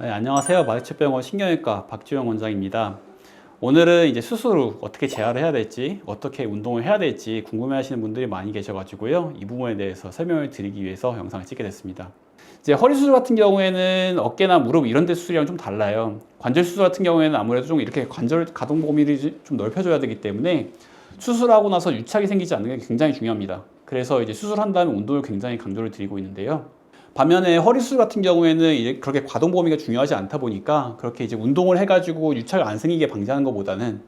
네, 안녕하세요. 마주치병원 신경외과 박지영 원장입니다. 오늘은 이제 수술 후 어떻게 재활을 해야 될지, 어떻게 운동을 해야 될지 궁금해 하시는 분들이 많이 계셔가지고요. 이 부분에 대해서 설명을 드리기 위해서 영상을 찍게 됐습니다. 이제 허리 수술 같은 경우에는 어깨나 무릎 이런 데 수술이랑 좀 달라요. 관절 수술 같은 경우에는 아무래도 좀 이렇게 관절 가동 범위를 좀 넓혀줘야 되기 때문에 수술하고 나서 유착이 생기지 않는 게 굉장히 중요합니다. 그래서 이제 수술한 다음에 운동을 굉장히 강조를 드리고 있는데요. 반면에 허리 수술 같은 경우에는 이제 그렇게 과동 범위가 중요하지 않다 보니까 그렇게 이제 운동을 해가지고 유착을 안 생기게 방지하는 것보다는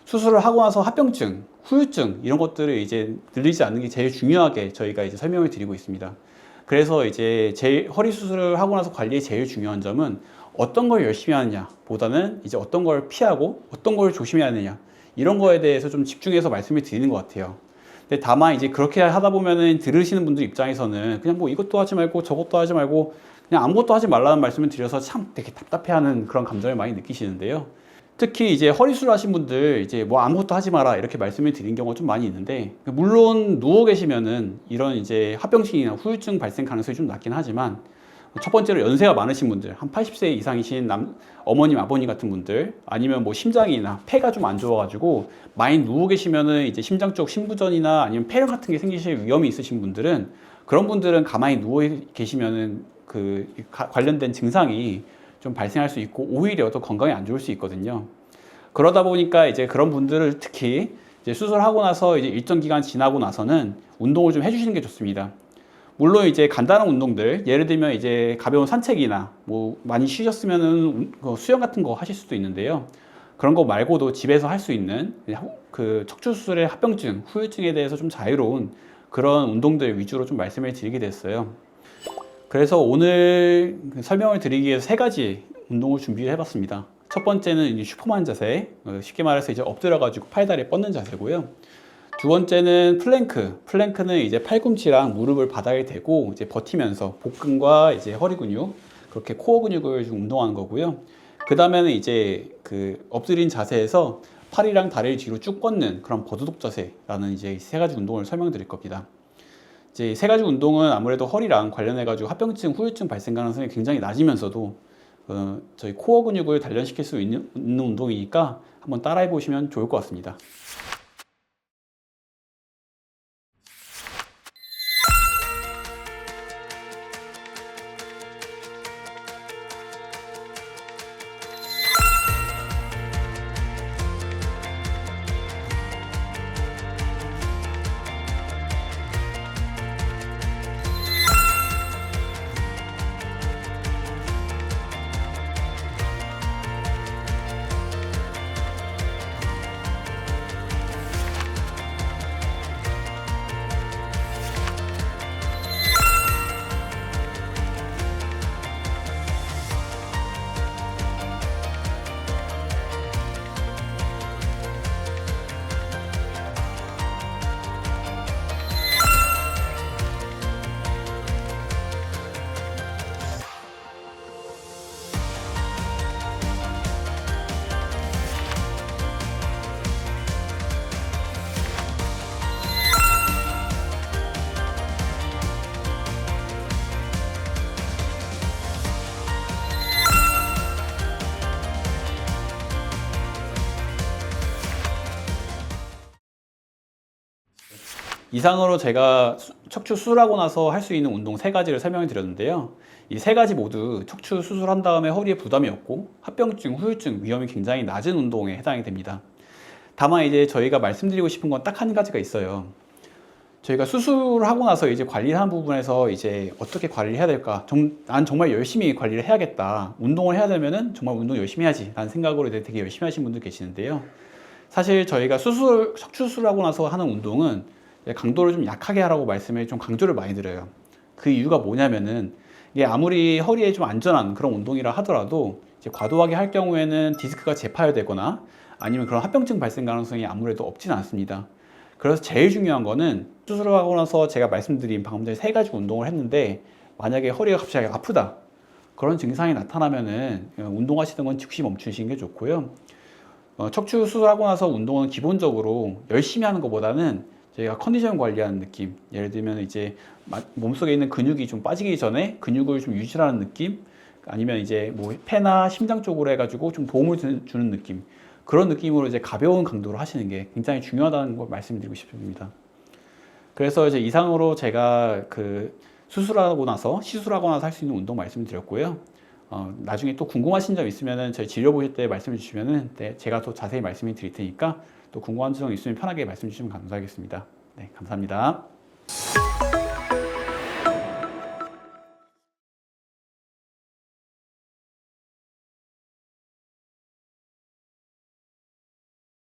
수술을 하고 나서 합병증, 후유증 이런 것들을 이제 늘리지 않는 게 제일 중요하게 저희가 이제 설명을 드리고 있습니다. 그래서 이제 허리 수술을 하고 나서 관리에 제일 중요한 점은 어떤 걸 열심히 하느냐 보다는 이제 어떤 걸 피하고 어떤 걸 조심해야 하느냐 이런 거에 대해서 좀 집중해서 말씀을 드리는 것 같아요. 근데 다만 이제 그렇게 하다 보면은 들으시는 분들 입장에서는 그냥 뭐 이것도 하지 말고 저것도 하지 말고 그냥 아무것도 하지 말라는 말씀을 드려서 참 되게 답답해하는 그런 감정을 많이 느끼시는데요. 특히 이제 허리 수술 하신 분들 이제 뭐 아무것도 하지 마라 이렇게 말씀을 드린 경우가 좀 많이 있는데, 물론 누워 계시면은 이런 이제 합병증이나 후유증 발생 가능성이 좀 낮긴 하지만, 첫 번째로 연세가 많으신 분들, 한 80세 이상이신 어머님, 아버님 같은 분들, 아니면 뭐 심장이나 폐가 좀 안 좋아가지고 많이 누워 계시면은 이제 심장 쪽 심부전이나 아니면 폐렴 같은 게 생기실 위험이 있으신 분들은, 그런 분들은 가만히 누워 계시면은 그 관련된 증상이 좀 발생할 수 있고 오히려 더 건강에 안 좋을 수 있거든요. 그러다 보니까 이제 그런 분들을 특히 이제 수술하고 나서 이제 일정 기간 지나고 나서는 운동을 좀 해주시는 게 좋습니다. 물론 이제 간단한 운동들, 예를 들면 이제 가벼운 산책이나 뭐 많이 쉬셨으면은 수영 같은 거 하실 수도 있는데요. 그런 거 말고도 집에서 할 수 있는 그 척추 수술의 합병증, 후유증에 대해서 좀 자유로운 그런 운동들 위주로 좀 말씀을 드리게 됐어요. 그래서 오늘 설명을 드리기 위해서 세 가지 운동을 준비해 봤습니다. 첫 번째는 이제 슈퍼만 자세, 쉽게 말해서 이제 엎드려 가지고 팔다리 뻗는 자세고요. 두 번째는 플랭크. 플랭크는 이제 팔꿈치랑 무릎을 바닥에 대고 이제 버티면서 복근과 이제 허리 근육, 그렇게 코어 근육을 좀 운동하는 거고요. 그 다음에는 이제 그 엎드린 자세에서 팔이랑 다리를 뒤로 쭉 뻗는 그런 버드독 자세라는 이제 세 가지 운동을 설명드릴 겁니다. 이제 세 가지 운동은 아무래도 허리랑 관련해가지고 합병증, 후유증 발생 가능성이 굉장히 낮으면서도 저희 코어 근육을 단련시킬 수 있는 운동이니까 한번 따라해 보시면 좋을 것 같습니다. 이상으로 제가 척추 수술하고 나서 할 수 있는 운동 세 가지를 설명해 드렸는데요. 이 세 가지 모두 척추 수술한 다음에 허리에 부담이 없고 합병증, 후유증 위험이 굉장히 낮은 운동에 해당이 됩니다. 다만 이제 저희가 말씀드리고 싶은 건 딱 한 가지가 있어요. 저희가 수술하고 나서 이제 관리를 하는 부분에서 이제 어떻게 관리를 해야 될까? 난 정말 열심히 관리를 해야겠다. 운동을 해야 되면은 정말 운동 열심히 해야지. 라는 생각으로 되게 열심히 하시는 분들 계시는데요. 사실 저희가 척추 수술하고 나서 하는 운동은 강도를 좀 약하게 하라고 말씀을 좀 강조를 많이 드려요. 그 이유가 뭐냐면은 이게 아무리 허리에 좀 안전한 그런 운동이라 하더라도 이제 과도하게 할 경우에는 디스크가 재파열되거나 아니면 그런 합병증 발생 가능성이 아무래도 없지는 않습니다. 그래서 제일 중요한 거는 수술을 하고 나서 제가 말씀드린 방금 전에 세 가지 운동을 했는데 만약에 허리가 갑자기 아프다 그런 증상이 나타나면은 운동하시던 건 즉시 멈추시는 게 좋고요. 척추 수술하고 나서 운동은 기본적으로 열심히 하는 것보다는 저희가 컨디션 관리하는 느낌, 예를 들면 이제 몸속에 있는 근육이 좀 빠지기 전에 근육을 좀 유지하는 느낌, 아니면 이제 뭐 폐나 심장 쪽으로 해가지고 좀 도움을 주는 느낌, 그런 느낌으로 이제 가벼운 강도로 하시는 게 굉장히 중요하다는 걸 말씀드리고 싶습니다. 그래서 이제 이상으로 제가 그 시술하고 나서 할 수 있는 운동 말씀드렸고요. 나중에 또 궁금하신 점 있으면은 저희 진료 보실 때 말씀해 주시면은 네, 제가 또 자세히 말씀해 드릴 테니까 또 궁금한 점 있으면 편하게 말씀해 주시면 감사하겠습니다. 네, 감사합니다.